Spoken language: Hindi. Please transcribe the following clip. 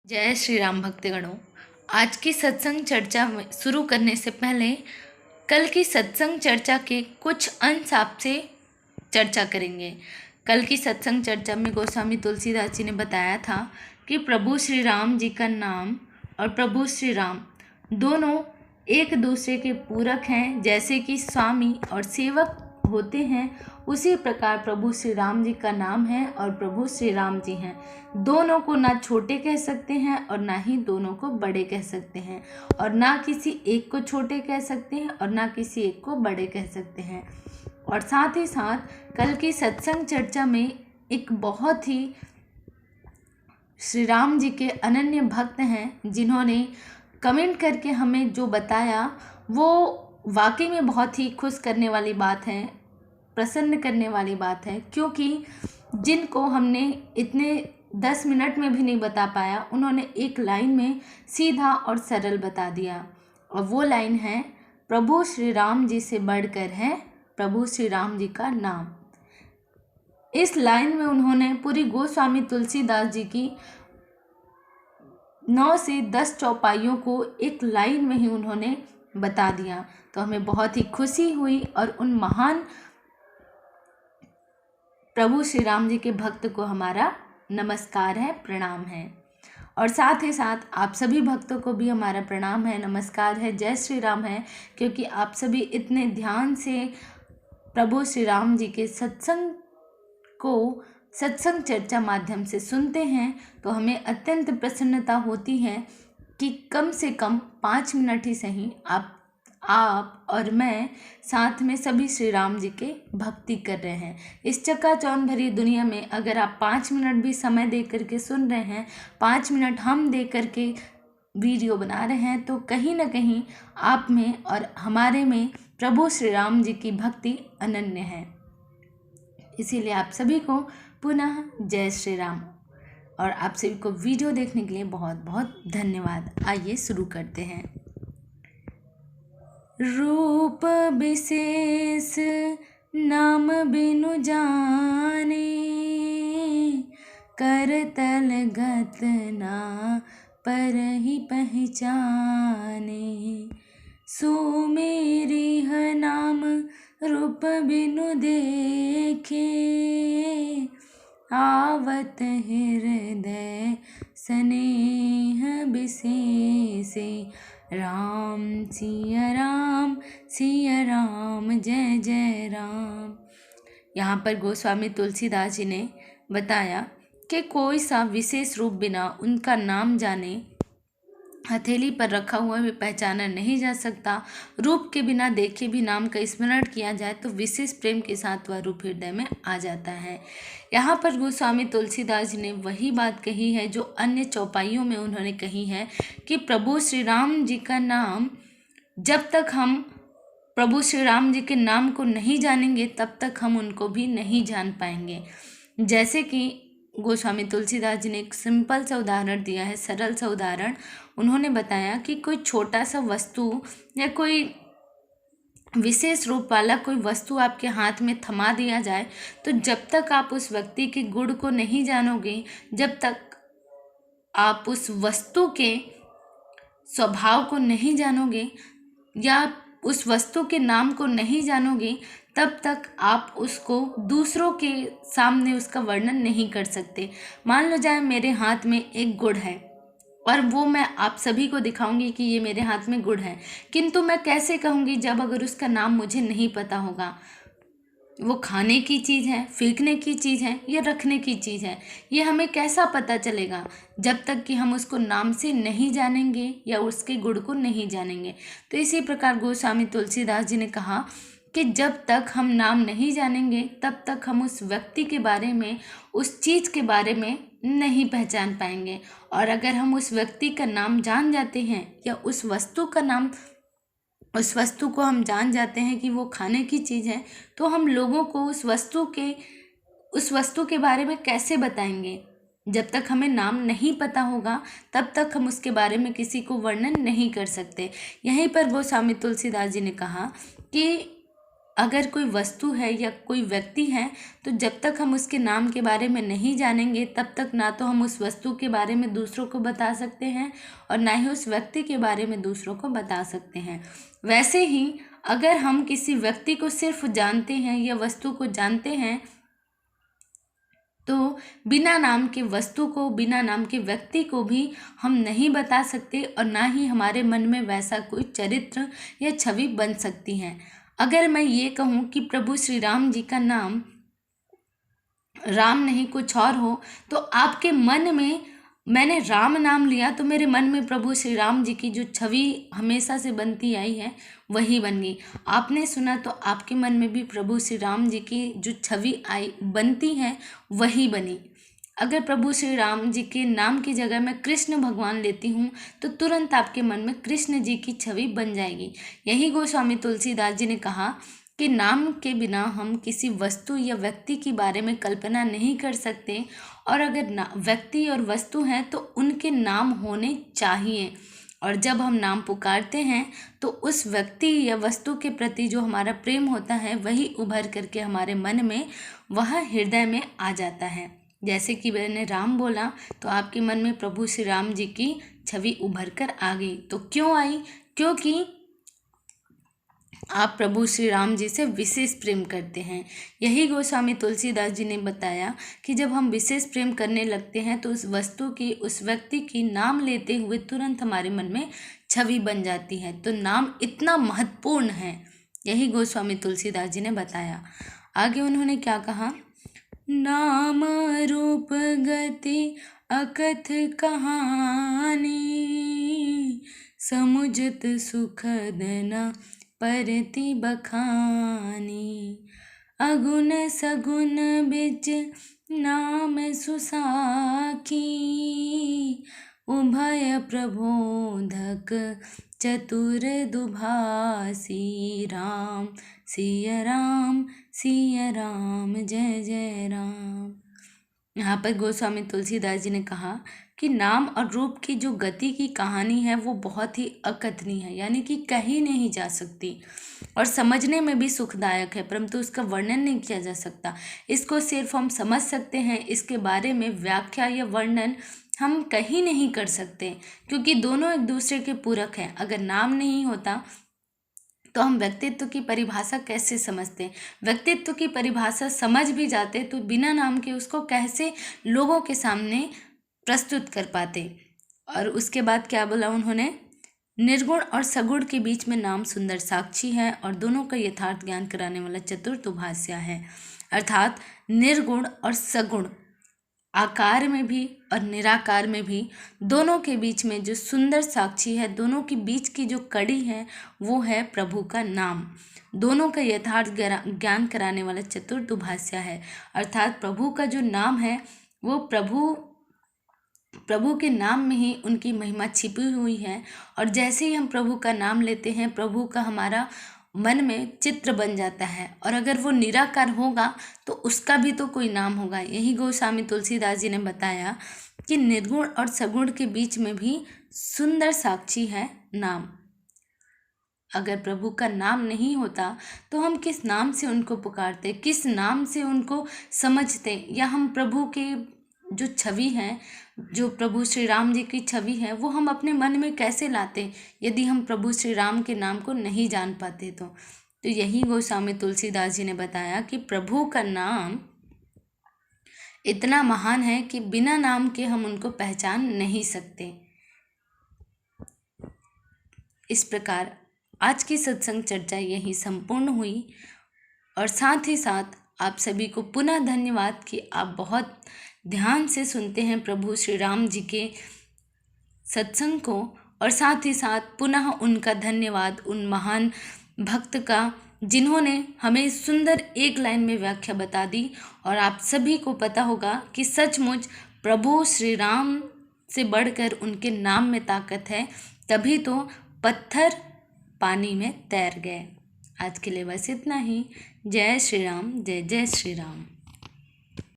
जय श्री राम भक्तगणों। आज की सत्संग चर्चा में शुरू करने से पहले कल की सत्संग चर्चा के कुछ अंश आपसे चर्चा करेंगे। कल की सत्संग चर्चा में गोस्वामी तुलसीदास जी ने बताया था कि प्रभु श्री राम जी का नाम और प्रभु श्री राम दोनों एक दूसरे के पूरक हैं। जैसे कि स्वामी और सेवक होते हैं, उसी प्रकार प्रभु श्री राम जी का नाम है और प्रभु श्री राम जी हैं। दोनों को ना छोटे कह सकते हैं और ना ही दोनों को बड़े कह सकते हैं, और ना किसी एक को छोटे कह सकते हैं और ना किसी एक को बड़े कह सकते हैं। और साथ ही साथ कल की सत्संग चर्चा में एक बहुत ही श्री राम जी के अनन्य भक्त हैं, जिन्होंने कमेंट करके हमें जो बताया वो वाकई में बहुत ही खुश करने वाली बात है, प्रसन्न करने वाली बात है। क्योंकि जिनको हमने इतने 10 मिनट में भी नहीं बता पाया, उन्होंने एक लाइन में सीधा और सरल बता दिया। और वो लाइन है, प्रभु श्री राम जी से बढ़कर है प्रभु श्री राम जी का नाम। इस लाइन में उन्होंने पूरी गोस्वामी तुलसीदास जी की 9 से 10 चौपाइयों को एक लाइन में ही उन्होंने बता दिया। तो हमें बहुत ही खुशी हुई और उन महान प्रभु श्री राम जी के भक्त को हमारा नमस्कार है, प्रणाम है। और साथ ही साथ आप सभी भक्तों को भी हमारा प्रणाम है, नमस्कार है, जय श्री राम है। क्योंकि आप सभी इतने ध्यान से प्रभु श्री राम जी के सत्संग को सत्संग चर्चा माध्यम से सुनते हैं, तो हमें अत्यंत प्रसन्नता होती है कि कम से कम 5 मिनट ही सही आप और मैं साथ में सभी श्री राम जी के भक्ति कर रहे हैं। इस चकाचौंध भरी दुनिया में अगर आप 5 मिनट भी समय दे करके सुन रहे हैं, 5 मिनट हम दे करके वीडियो बना रहे हैं, तो कहीं ना कहीं आप में और हमारे में प्रभु श्री राम जी की भक्ति अनन्य है। इसीलिए आप सभी को पुनः जय श्री राम, और आप सभी को वीडियो देखने के लिए बहुत बहुत धन्यवाद। आइए शुरू करते हैं। रूप विशेष नाम बिनु जाने, करतल गत ना पर ही पहचाने। सुमेरिह नाम रूप बिनु देखे, आवत हृदय स्नेह विशेषे। राम सिया राम जय जय राम। यहाँ पर गोस्वामी तुलसीदास जी ने बताया कि कोई सा विशेष रूप बिना उनका नाम जाने हथेली पर रखा हुआ भी पहचाना नहीं जा सकता। रूप के बिना देखे भी नाम का स्मरण किया जाए तो विशेष प्रेम के साथ वह रूप हृदय में आ जाता है। यहाँ पर गोस्वामी तुलसीदास जी ने वही बात कही है जो अन्य चौपाइयों में उन्होंने कही है कि प्रभु श्री राम जी का नाम, जब तक हम प्रभु श्री राम जी के नाम को नहीं जानेंगे तब तक हम उनको भी नहीं जान पाएंगे। जैसे कि गोस्वामी तुलसीदास जी ने एक सिंपल सा उदाहरण दिया है, सरल सा उदाहरण। उन्होंने बताया कि कोई छोटा सा वस्तु या कोई विशेष रूप वाला कोई वस्तु आपके हाथ में थमा दिया जाए, तो जब तक आप उस व्यक्ति के गुण को नहीं जानोगे, जब तक आप उस वस्तु के स्वभाव को नहीं जानोगे या उस वस्तु के नाम को नहीं जानोगे, तब तक आप उसको दूसरों के सामने उसका वर्णन नहीं कर सकते। मान लो जाए मेरे हाथ में एक गुड़ है और वो मैं आप सभी को दिखाऊंगी कि ये मेरे हाथ में गुड़ है, किंतु मैं कैसे कहूँगी जब अगर उसका नाम मुझे नहीं पता होगा। वो खाने की चीज़ है, फेंकने की चीज़ है या रखने की चीज़ है, ये हमें कैसा पता चलेगा जब तक कि हम उसको नाम से नहीं जानेंगे या उसके गुण को नहीं जानेंगे। तो इसी प्रकार गोस्वामी तुलसीदास जी ने कहा कि जब तक हम नाम नहीं जानेंगे तब तक हम उस व्यक्ति के बारे में, उस चीज़ के बारे में नहीं पहचान पाएंगे। और अगर हम उस व्यक्ति का नाम जान जाते हैं या उस वस्तु का नाम, उस वस्तु को हम जान जाते हैं कि वो खाने की चीज़ है, तो हम लोगों को उस वस्तु के बारे में कैसे बताएंगे। जब तक हमें नाम नहीं पता होगा तब तक हम उसके बारे में किसी को वर्णन नहीं कर सकते। यहीं पर गोस्वामी तुलसीदास जी ने कहा कि अगर कोई वस्तु है या कोई व्यक्ति है तो जब तक हम उसके नाम के बारे में नहीं जानेंगे तब तक ना तो हम उस वस्तु के बारे में दूसरों को बता सकते हैं और ना ही उस व्यक्ति के बारे में दूसरों को बता सकते हैं। वैसे ही अगर हम किसी व्यक्ति को सिर्फ जानते हैं या वस्तु को जानते हैं तो बिना नाम के वस्तु को, बिना नाम के व्यक्ति को भी हम नहीं बता सकते और ना ही हमारे मन में वैसा कोई चरित्र या छवि बन सकती है। अगर मैं ये कहूँ कि प्रभु श्री राम जी का नाम राम नहीं कुछ और हो, तो आपके मन में मैंने राम नाम लिया तो मेरे मन में प्रभु श्री राम जी की जो छवि हमेशा से बनती आई है वही बन गई। आपने सुना तो आपके मन में भी प्रभु श्री राम जी की जो छवि आई बनती है वही बनी। अगर प्रभु श्री राम जी के नाम की जगह मैं कृष्ण भगवान लेती हूँ तो तुरंत आपके मन में कृष्ण जी की छवि बन जाएगी। यही गोस्वामी तुलसीदास जी ने कहा कि नाम के बिना हम किसी वस्तु या व्यक्ति के बारे में कल्पना नहीं कर सकते, और अगर व्यक्ति और वस्तु हैं तो उनके नाम होने चाहिए। और जब हम नाम पुकारते हैं तो उस व्यक्ति या वस्तु के प्रति जो हमारा प्रेम होता है वही उभर करके हमारे मन में, वह हृदय में आ जाता है। जैसे कि मैंने राम बोला तो आपके मन में प्रभु श्री राम जी की छवि उभर कर आ गई। तो क्यों आई? क्योंकि आप प्रभु श्री राम जी से विशेष प्रेम करते हैं। यही गोस्वामी तुलसीदास जी ने बताया कि जब हम विशेष प्रेम करने लगते हैं तो उस वस्तु की, उस व्यक्ति की नाम लेते हुए तुरंत हमारे मन में छवि बन जाती है। तो नाम इतना महत्वपूर्ण है, यही गोस्वामी तुलसीदास जी ने बताया। आगे उन्होंने क्या कहा? नाम रूप गति अकथ कहानी, समुझत सुखद न परति बखानी, अगुण सगुण बिच नाम सुसाखी, उभय प्रबोधक चतुर दुभासी, राम सिया राम सिया राम जय जय राम। यहाँ पर गोस्वामी तुलसीदास जी ने कहा कि नाम और रूप की जो गति की कहानी है वो बहुत ही अकथनीय है, यानी कि कही नहीं जा सकती और समझने में भी सुखदायक है, परंतु उसका वर्णन नहीं किया जा सकता। इसको सिर्फ हम समझ सकते हैं, इसके बारे में व्याख्या या वर्णन हम कहीं नहीं कर सकते, क्योंकि दोनों एक दूसरे के पूरक हैं। अगर नाम नहीं होता तो हम व्यक्तित्व की परिभाषा कैसे समझते? व्यक्तित्व की परिभाषा समझ भी जाते तो बिना नाम के उसको कैसे लोगों के सामने प्रस्तुत कर पाते? और उसके बाद क्या बोला उन्होंने? निर्गुण और सगुण के बीच में नाम सुंदर साक्षी है और दोनों का यथार्थ ज्ञान कराने वाला चतुर्थ भाष्य है। अर्थात निर्गुण और सगुण, आकार में भी और निराकार में भी, दोनों के बीच में जो सुंदर साक्षी है, दोनों के बीच की जो कड़ी है वो है प्रभु का नाम। दोनों का यथार्थ ज्ञान कराने वाला चतुर्थ भाष्य है। अर्थात प्रभु का जो नाम है वो प्रभु के नाम में ही उनकी महिमा छिपी हुई है। और जैसे ही हम प्रभु का नाम लेते हैं प्रभु का हमारा मन में चित्र बन जाता है, और अगर वो निराकार होगा तो उसका भी तो कोई नाम होगा। यही गोस्वामी तुलसीदास जी ने बताया कि निर्गुण और सगुण के बीच में भी सुंदर साक्षी है नाम। अगर प्रभु का नाम नहीं होता तो हम किस नाम से उनको पुकारते, किस नाम से उनको समझते, या हम प्रभु के जो छवि है, जो प्रभु श्री राम जी की छवि है, वो हम अपने मन में कैसे लाते यदि हम प्रभु श्री राम के नाम को नहीं जान पाते तो यही गोस्वामी तुलसीदास जी ने बताया कि प्रभु का नाम इतना महान है कि बिना नाम के हम उनको पहचान नहीं सकते। इस प्रकार आज की सत्संग चर्चा यही संपूर्ण हुई, और साथ ही साथ आप सभी को पुनः धन्यवाद कि आप बहुत ध्यान से सुनते हैं प्रभु श्री राम जी के सत्संग को, और साथ ही साथ पुनः उनका धन्यवाद उन महान भक्त का जिन्होंने हमें सुंदर एक लाइन में व्याख्या बता दी। और आप सभी को पता होगा कि सचमुच प्रभु श्री राम से बढ़कर उनके नाम में ताकत है, तभी तो पत्थर पानी में तैर गए। आज के लिए बस इतना ही। जय श्री राम, जय जय श्री राम।